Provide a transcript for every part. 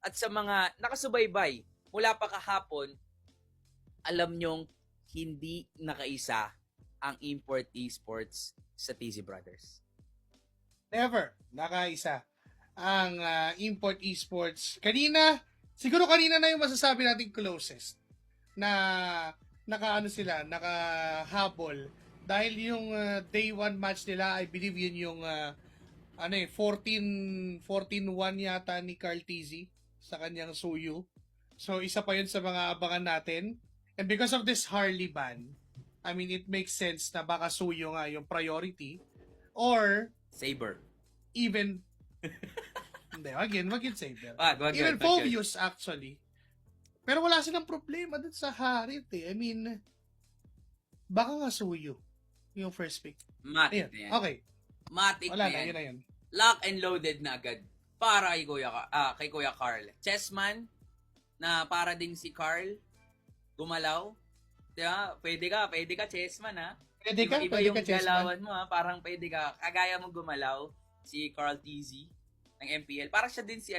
at sa mga nakasubaybay mula pa kahapon, alam nyong hindi nakaisa ang Import Esports sa TZ Brothers. Never nakaisa ang Import Esports. Siguro kanina na yung masasabi natin closest na nakahabol. Dahil yung day 1 match nila, I believe yun yung 14-1 yata ni Carl TZ sa kanyang Suyu. So, isa pa yun sa mga abangan natin. And because of this Harley ban, I mean, it makes sense na baka Suyu nga yung priority. Or, Saber. even, hindi, wag yun Saber. Wag Even yun. Phobius, actually. Pero wala silang problema dun sa Harit eh. I mean, baka nga Suyu yung first pick. Matik Ayun, na yan. okay. Matik Wala na na, yan. yun na yun. Lock and loaded na agad para kay Kuya Carl. Chessman na para ding si Carl gumalaw. Diba? Pwede ka Chessman ha. Iba yung galawan mo ha. Parang pwede ka. Kagaya mo gumalaw si Carl TZ ng MPL. Para siya din si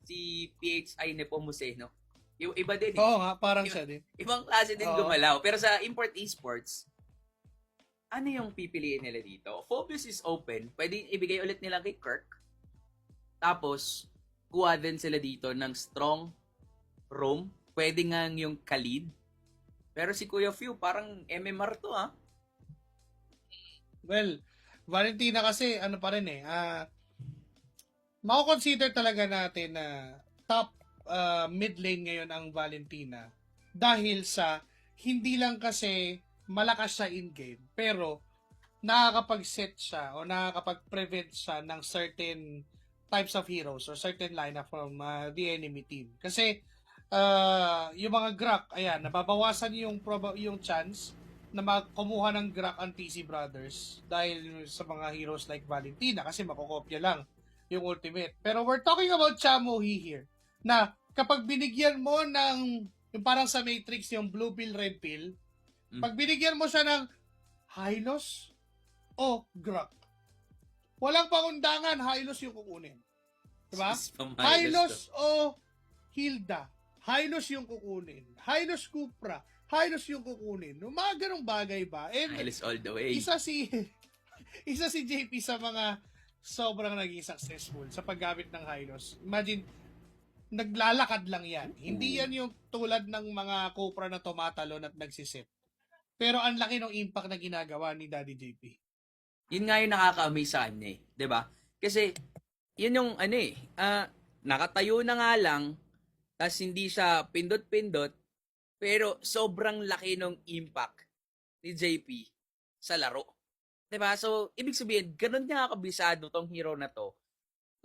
si PHI Nepomuceno. Yung iba din eh. Oo nga, parang siya din. Ibang klase din Oo. gumalaw. Pero sa Import Esports, ano yung pipiliin nila dito? Phobius is open. Pwede ibigay ulit nila kay Kirk. Tapos, kuha din sila dito ng strong roam. Pwede nga yung Khalid. Pero si Kuya Few, parang MMR to ha. Well, Valentina kasi, ano pa rin eh, mako-consider talaga natin na top mid lane ngayon ang Valentina dahil sa hindi lang kasi malakas siya in-game, pero nakakapag-set siya o nakakapag-prevent siya ng certain types of heroes or certain lineup from the enemy team. Kasi yung mga Grak, ayan, nababawasan yung chance na kumuha ng Grak ang TC Brothers dahil sa mga heroes like Valentina kasi makokopya lang yung ultimate. Pero we're talking about Chamohi here na kapag binigyan mo ng yung parang sa Matrix yung blue pill, red pill, pag binigyan mo siya ng Hylos o Grak, walang pangundangan, Hylos yung kukunin. Diba? Hylos o Hilda, Hylos yung kukunin. Hylos Cupra, Hylos yung kukunin. Mga ganong bagay ba? And Hylos all the way. isa si JP sa mga sobrang naging successful sa paggamit ng Hylos. Imagine, naglalakad lang yan. Hindi yan yung tulad ng mga Cupra na tumatalon at nagsisit. Pero ang laki ng impact na ginagawa ni Daddy JP. Yun nga yung nakaka-amaze sa kanya eh. 'Di ba? Kasi, yun yung nakatayo na nga lang, tas hindi siya pindot-pindot, pero sobrang laki ng impact ni JP sa laro. 'Di ba? So, ibig sabihin, ganun niya kabisado tong hero na to.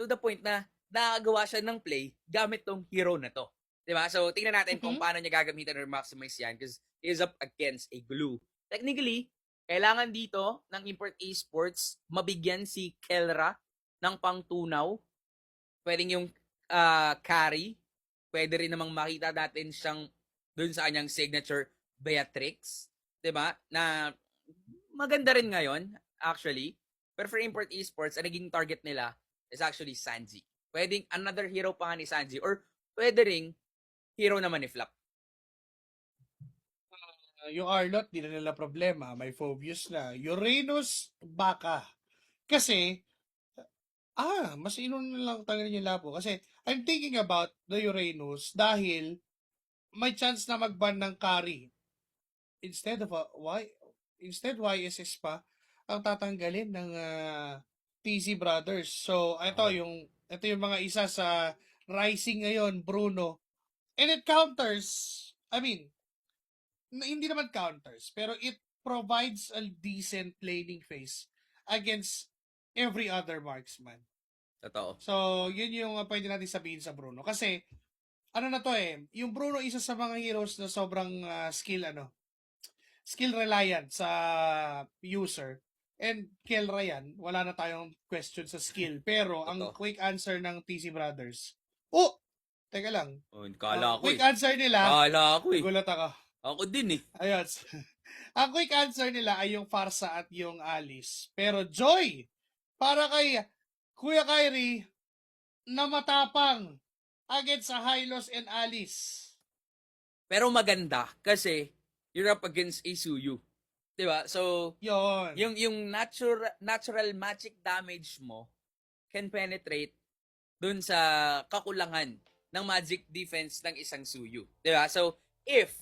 To the point na nakagawa siya ng play gamit tong hero na to. 'Di ba? So, tingnan natin kung paano niya gagamitan or maximize yan because he is up against a glue. Technically, kailangan dito ng Import Esports mabigyan si Kelra ng pangtunaw. Pwedeng yung carry. Pwede rin namang makita natin siyang dun sa kanyang signature Beatrix. 'Di ba? Na maganda rin ngayon, actually. Pero for Import Esports, ang naging target nila is actually Sanji. Pwedeng another hero pa nga ni Sanji or pwede ring hero naman ni Flap. Yung Arlot, di na nila problema. May Phobius na. Uranus, baka. Kasi, mas inon na lang tanggalin yung lapo. Kasi, I'm thinking about the Uranus dahil may chance na mag-ban ng carry. Instead YSS pa ang tatanggalin ng TC Brothers. So, ito yung mga isa sa rising ngayon, Bruno. And it counters, I mean, hindi naman counters, pero it provides a decent laning phase against every other marksman. Totoo. So, yun yung pwede natin sabihin sa Bruno. Kasi, ano na to yung Bruno isa sa mga heroes na sobrang skill reliant sa user. And Kelra yan, wala na tayong question sa skill. Pero, ang quick answer ng TC Brothers, teka lang. Kala ko quick answer nila, Kala ko gulat ako. Ako din eh. Ayun. Ang quick answer nila ay yung Farsa at yung Alice. Pero Joy, para kay Kuya Kyrie, na matapang against sa Hylos and Alice. Pero maganda kasi you're up against a Suyu. 'Di ba? So, Yon. yung natural magic damage mo can penetrate dun sa kakulangan ng magic defense ng isang Suyu. 'Di ba? So, if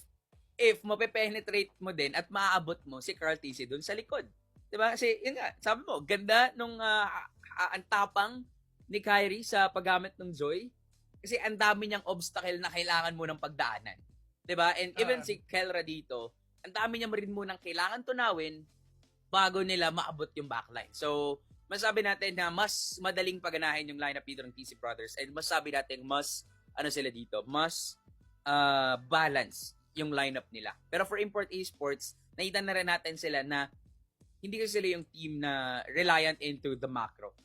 mape-penetrate mo din at maaabot mo si Carl TC dun sa likod. 'Di ba? Kasi yun nga, sabi mo, ganda nung ang tapang ni Kyrie sa paggamit ng Joy. Kasi ang dami niyang obstacle na kailangan mo ng pagdaanan. 'Di ba? And even si Kelra dito, ang dami niya rin munang kailangan tunawin bago nila maabot yung backline. So, masabi natin na mas madaling paganahin yung lineup dito ng TC Brothers and masabi natin mas sila dito, mas balance yung lineup nila. Pero for Import Esports, nakita na rin natin sila na hindi kasi sila yung team na reliant into the macro.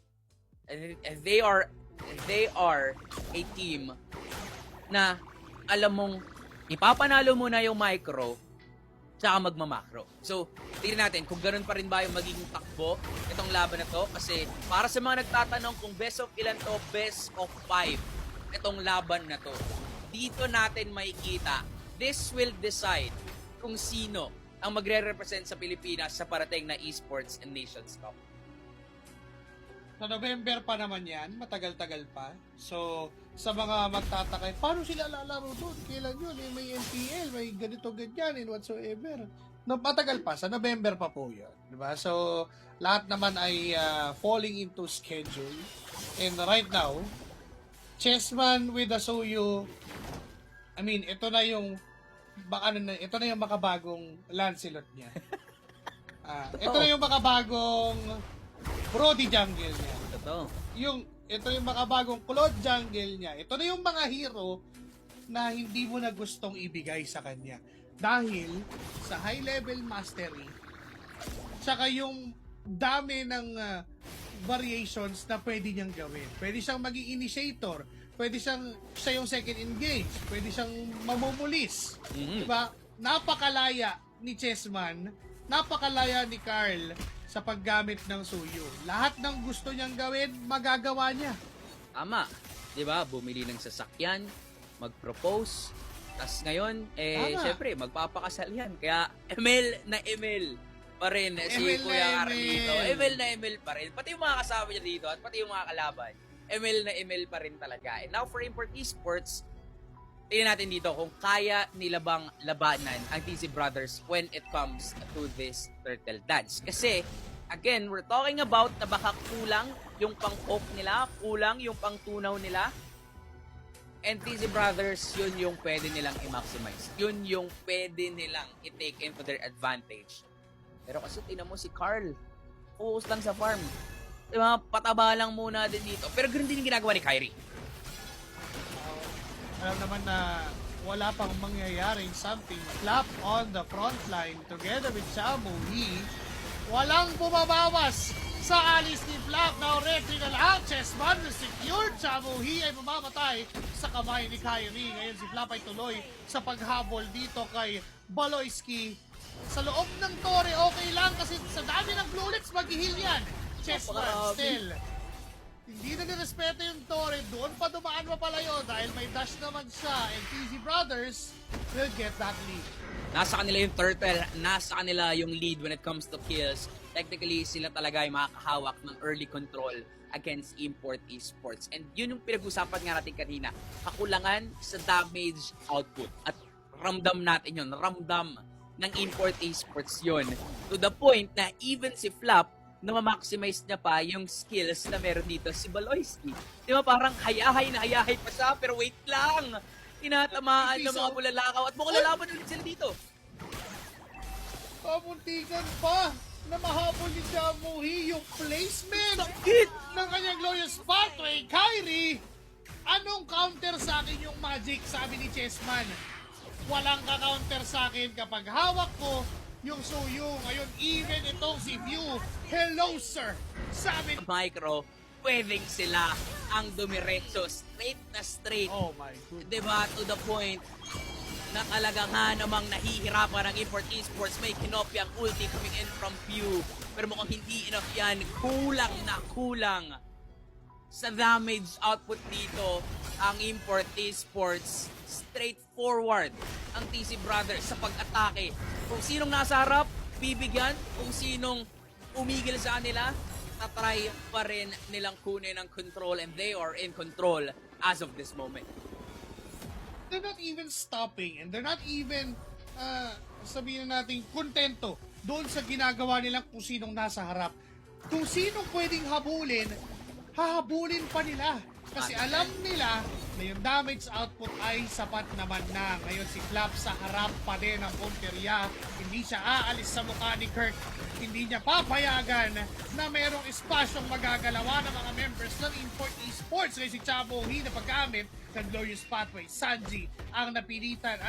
And they are a team na alam mong ipapanalo mo na yung micro tsaka magmamakro. So, tingnan natin kung ganun pa rin ba yung magiging takbo itong laban na to. Kasi para sa mga nagtatanong kung best of ilan to, best of 5 itong laban na to. Dito natin makikita, this will decide kung sino ang magre-represent sa Pilipinas sa parating na Esports and Nations Cup. Sa November pa naman yan, matagal-tagal pa. So, sa mga magtataka, paano sila lalaro doon? Kailan yun? May NPL, may ganito, ganyan, and whatsoever. No, matagal pa, sa November pa po yun. Diba? So, lahat naman ay falling into schedule. And right now, Chessman with the Soyu, I mean, ito na yung makabagong Lancelot niya. Ito na yung makabagong Brody Jungle niya. Totoo. Ito yung makabagong Claude Jungle niya. Ito na yung mga hero na hindi mo na gustong ibigay sa kanya. Dahil sa high level mastery, tsaka yung dami ng variations na pwede niyang gawin. Pwede siyang maging initiator. Pwede siya yung second engage. Pwede siyang mamumulis. Diba? Napakalaya ni Chessman. Napakalaya ni Carl sa paggamit ng Suyu. Lahat ng gusto niyang gawin, magagawa niya. Tama. 'Di ba? Bumili ng sasakyan, mag-propose, tas ngayon syempre magpapakasal yan. Kaya ML pa rin si ML Kuya na Carlito. ML. ML na ML pa rin. Pati yung mga kasama niya dito at pati yung mga kalaban. ML pa rin talaga. And now for Import Esports, tingnan natin dito kung kaya nila bang labanan ang TC Brothers when it comes to this turtle dance. Kasi, again, we're talking about na baka kulang yung pang-off nila, kulang yung pang-tunaw nila. And TC Brothers, yun yung pwede nilang i-maximize. Yun yung pwede nilang i-take into their advantage. Pero kasi tingnan mo si Carl, focus lang sa farm. Diba? Pataba lang muna din dito. Pero ganoon din yung ginagawa ni Kyrie. Alam naman na wala pang mangyayaring something. Flap on the front line together with Shamu He. Walang bumabawas sa alis ni Flap. Now ready na lahat. Chessman secured. Shamu He ay mamamatay sa kamay ni Kyrie. Ngayon si Flap ay tuloy sa paghabol dito kay Baloyski. Sa loob ng tore, okay lang kasi sa dami ng bullets, mag-heal yan. Chessman still. Hindi na nirespeto yung tore. Doon pa dumaan mapalayo dahil may dash naman siya. And TZ Brothers will get that lead. Nasa kanila yung turtle, nasa kanila yung lead when it comes to kills. Technically, sila talaga ay makakahawak ng early control against Import Esports. And yun yung pinag-usapan nga natin kanina. Kakulangan sa damage output. At ramdam natin yun. Ramdam ng Import Esports yun. To the point na even si Flap, na ma-maximize niya pa yung skills na meron dito si Baloyski. Di ba parang hayahay pa siya, pero wait lang! Tinatamaan ng mga bulalakaw at mukhang lalaban ulit sila dito. Pamuntikan pa na mahabol ni Jamuhi yung placement Sakit! ng kanyang glorious pathway. Kyrie, anong counter sa akin yung magic? Sabi ni Chessman. Walang ka-counter sa akin kapag hawak ko yung Suyu. Ngayon, even itong si View. Hello, sir! Sabi ni Micro, pwedeng sila ang dumiretso straight na straight. Oh my goodness. Diba? To the point na talaga nga namang nahihirapan ng Import Esports. May kinopya ang ulti coming in from Pew. Pero mukhang hindi enough yan. Kulang na kulang sa damage output dito, ang Import Esports, straightforward ang TC Brothers sa pag-atake. Kung sinong nasa harap, bibigyan. Kung sinong umigil sa kanila, tatry pa rin nilang kunin ang control, and they are in control as of this moment. They're not even stopping and they're not even sabihin na natin kontento doon sa ginagawa nilang kung sinong nasa harap. Kung sinong pwedeng habulin, hahabulin pa nila. Kasi alam nila na yung damage output ay sapat naman na. Ngayon si Flap sa harap pa din ng punteriya. Hindi siya aalis sa mukha ni Kirk. Hindi niya papayagan na merong espasyong magagalawa ng mga members ng Import Esports. Ngayon si Chabo na paggamit ng Glorious Pathway. Sanji ang napilitan,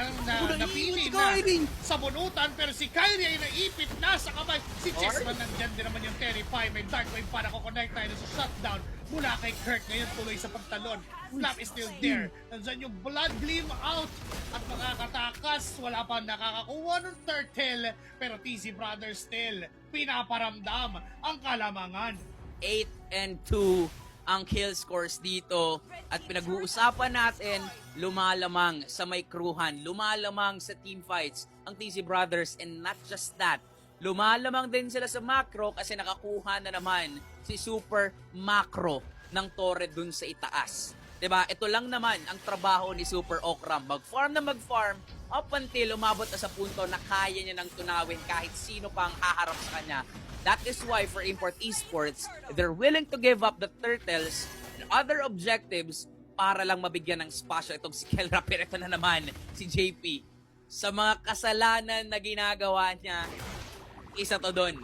napili na sa bunutan, pero si Kyrie ay naipit na sa kamay. Si Chessman nandyan din naman yung Terrify. May Dark Wave para kukonect tayo sa shutdown mula kay Kirk. Ngayon tuloy sa pagtalon. Flap is still there. Nandyan yung Blood Gleam out at makakatakas. Wala pa nakakakuha ng turtle, pero TC Brothers still pinaparamdam ang kalamangan. 8-2 ang kill scores dito, at pinag-uusapan natin, lumalamang sa may kruhan, lumalamang sa team fights ang TC Brothers, and not just that, lumalamang din sila sa macro kasi nakakuha na naman si Super Macro ng Torre dun sa itaas. 'Di ba? Ito lang naman ang trabaho ni Super Okram. Mag-farm na mag-farm up until umabot na sa punto na kaya niya nang tunawin kahit sino pang haharap sa kanya. That is why for Import Esports, they're willing to give up the turtles and other objectives para lang mabigyan ng spasyo itong si Kelra. Pero ito na naman, si JP. Sa mga kasalanan na ginagawa niya, isa to doon.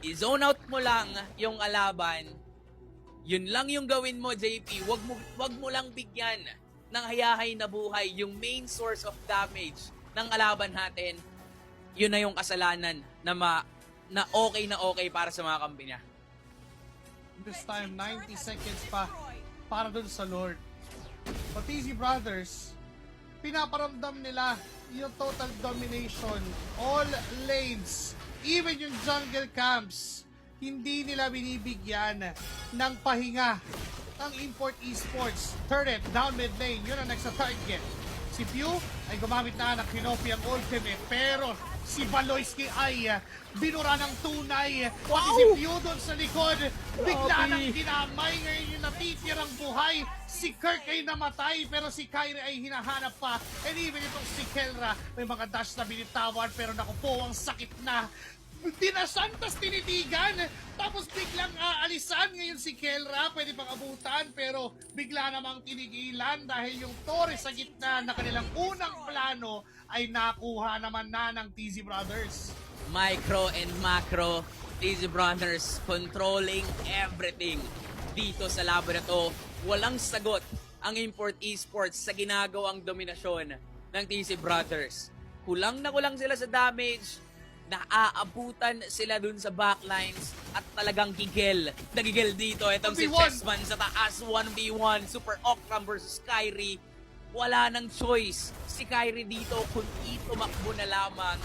I-zone out mo lang yung kalaban. Yun lang yung gawin mo, JP. Wag mo lang bigyan ng hayahay na buhay yung main source of damage ng kalaban natin. Yun na yung kasalanan na okay para sa mga kampi niya. This time, 90 seconds pa para dun sa Lord. But TC Brothers, pinaparamdam nila yung total domination. All lanes, even yung jungle camps, hindi nila binibigyan ng pahinga ang Import Esports. Turret, down mid lane, yun ang next target. Si Pew ay gumamit na ng Kinopi ang ultimate, pero si Baloyski ay binura ng tunay. Pati si Pew doon sa likod, bigla nang dinamay. Ngayon yung natitirang buhay. Si Kirk ay namatay, pero si Kyrie ay hinahanap pa. And even itong si Kelra, may mga dash na binitawan, pero naku po, ang sakit na. Dinasan, tas tinitigan, tapos biglang aalisan. Ngayon si Kelra, pwede pang abutan, pero bigla namang tinigilan dahil yung Torre sa gitna na kanilang unang plano ay nakuha naman na ng TZ Brothers. Micro and macro, TZ Brothers controlling everything dito sa laban na to. Walang sagot ang Import Esports sa ginagawang dominasyon ng TZ Brothers. Kulang na kulang sila sa damage, naaabutan sila dun sa backlines, at talagang nagigil dito itong si 1v1. Chessman sa taas. 1v1 Super Okram versus Kyrie. Wala nang choice si Kyrie dito kundi tumakbo na lamang.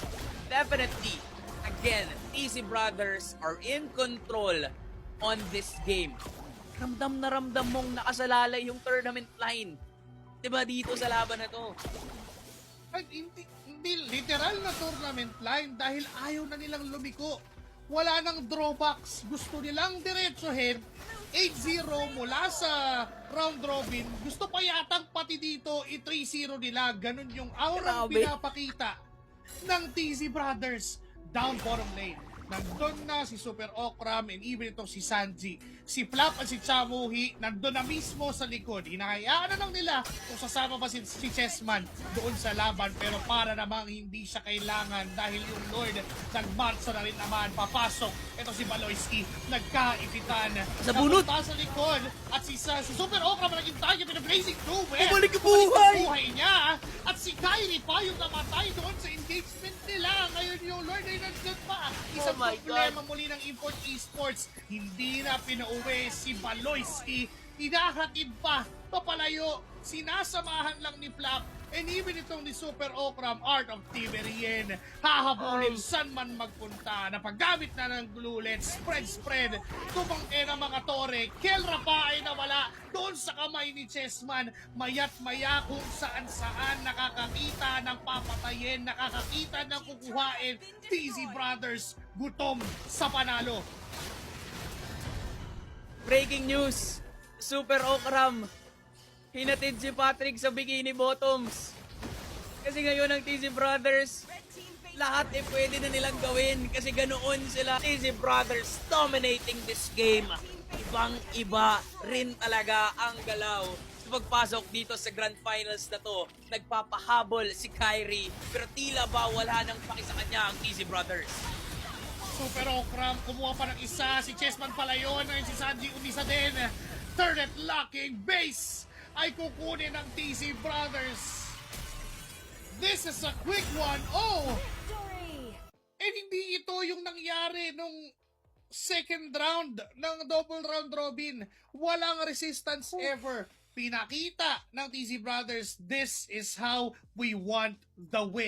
Definitely, again, TC Brothers are in control on this game. Ramdam na ramdam mong nakasalalay yung tournament line, diba, dito sa laban na to. At hindi literal na tournament line dahil ayaw na nilang lumiko. Wala nang drawbacks. Gusto nilang diretsuhin 8-0 mula sa round robin. Gusto pa yatang pati dito i-3-0 nila. Ganun yung aurang Grabe. pinapakita ng TZ Brothers. Down bottom lane. Nandun na si Super Okram and even itong si Sanji. Si Flap at si Chamuhi nandun na mismo sa likod. Hinahayaan na lang nila kung sasama pa si Chessman doon sa laban, pero para namang hindi siya kailangan dahil yung Lord nagmarsa na rin naman. Papasok. Ito si Baloyski. Nagkaipitan. Sa bunot. Napunta sa likod. At si Super Okram naging target ng Blazing Doom. Bumalik ang Bumalik buhay! ang buhay niya. At si Kyrie pa yung namatay doon sa engagement nila. Ngayon yung Lord ay nandun pa. Isang Oh my problema muli ng Import Esports. Hindi na pinauwi si Baloyski. Hinahatid pa papalayo. Sinasamahan lang ni Flap and even itong ni Super Okram, Art of Tiberien. Hahabulin saan man magpunta. Napagamit na ng glulet, spread. Tumangke na mga tore. Kelra pa ay nawala doon sa kamay ni Chessman. Mayat maya kung saan nakakakita ng papatayin, nakakakita ng kukuhain. TZ Brothers gutom sa panalo. Breaking news! Super Okram! Hinatid si Patrick sa Bikini Bottoms. Kasi ngayon ang TZ Brothers, lahat pwede na nilang gawin kasi ganoon sila. TZ Brothers dominating this game. Ibang-iba rin talaga ang galaw. Sa pagpasok dito sa Grand Finals na to, nagpapahabol si Kyrie pero tila ba wala nang paki sa kanya ang TZ Brothers. Super Okram, kumuha pa ng isa. Si Chessman pala yun. Ngayon si Sanji umisa din. Turret locking base ay kukunin ng TZ Brothers. This is a quick one. Oh! And hindi ito yung nangyari nung second round ng double round robin. Walang resistance ever. Pinakita ng TZ Brothers, this is how we want the win.